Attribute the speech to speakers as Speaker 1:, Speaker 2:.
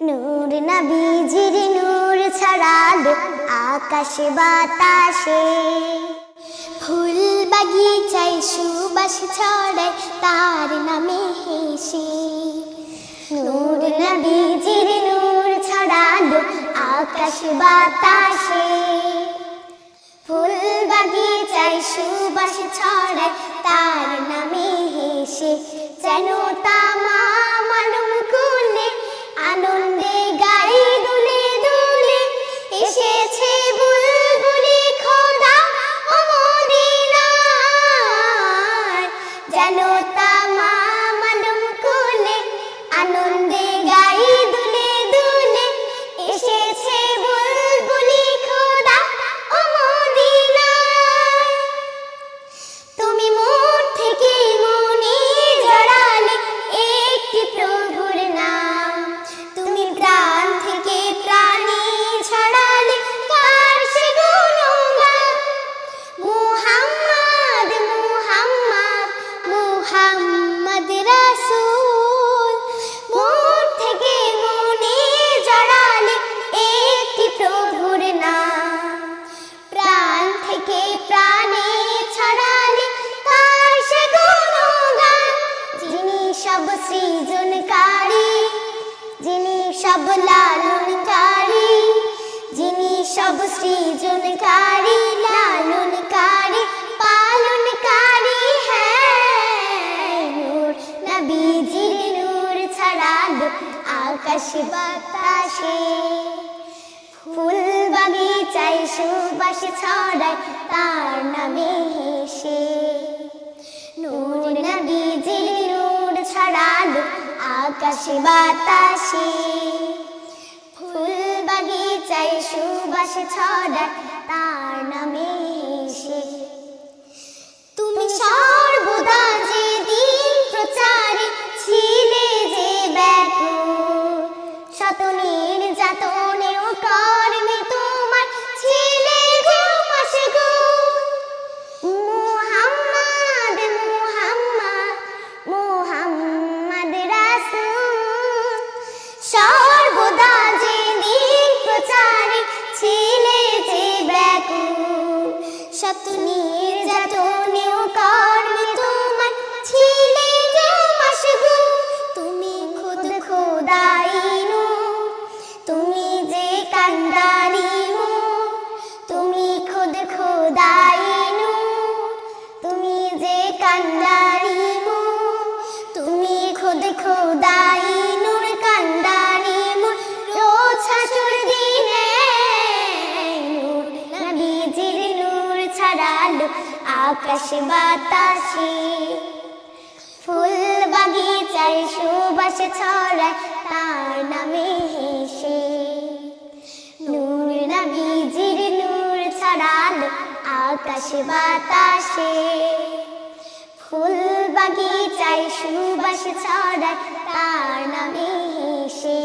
Speaker 1: নূর নবীজির নূর ছড়ালো আকাশে বাতাসে, ফুল বাগিচায় সুবাস ছড়ায় তার নামে হেসে। নূর নবীজির নূর ছড়ালো আকাশে বাতাসে, ফুল বাগিচায় সুবাস ছড়ায় তার নামে হেসে। যেন তামাম আলম কুলে আনন্দে গাই দুলে দুলে, এসেছে বুলবুলি খোদা ও মদিনায়। যেন তামাম আলম কুলে আনন্দে গাই দুলে দুলে, এসেছে বুলবুলি খোদা ও মদিনায়। তুমি মন থেকে মনে জড়ালে একটি প্রভুর নাম, তুমি প্রাণ থেকে প্রাণে ছড়ালে কার সে গুণগান। মুহাম্মদ মুহাম্মদ মুহাম্মদ রাসূল, মন থেকে মনে জড়ালে একটি প্রভুর নাম, প্রাণ থেকে প্রাণে ছড়ালে কার সে গুণগান। যিনি সব সৃজনকারী, যিনি সব লালনকারী, যিনি সব সৃজনকারী, লালনকারী, পালনকারী হ্যায়। নূর নবীজির নূর ছড়ালো আকাশে বাতাসে, ফুল বাগিচায় সুবাস ছড়ায় তার নামে হেসে। নূর নবীজির নূর ছড়ালো আকাশে বাতাসে, ফুল বাগিচায় সুবাস ছড়ায় তার নামে হেসে। তুমি সর্বদা যে দিন প্রচারে ছিলে যে ব্যাকুল, শত নির্যাতনেও কর্মে তোমার ছিলে গো মশগুল। মুহাম্মদ মুহাম্মদ মুহাম্মদ রাসূল, সর্বদা যে দিন প্রচারে ছিলে যে ব্যাকুল, শত নির্যাতনেও কর্মে তোমার ছিলে গো মশগুল। তুমি খুদ খোদাই নূর, তুমি যে কান্দারি নূর, তুমি খুদ খোদাই নূর, তুমি যে কান্দারি নূর, তুমি খুদ খোদাই নূর, কান্দারি নূর। রোজ হাসর দিনে নূর নবীজির নূর ছড়ালো আকাশে বাতাসে, ফুল বাগিচায় সুবাস ছড়ায় তার নামে হেসে। নূর নবীজির নূর ছড়ালো আকাশে বাতাসে, ফুল বাগিচায় সুবাস ছড়ায় তার নামে হেসে।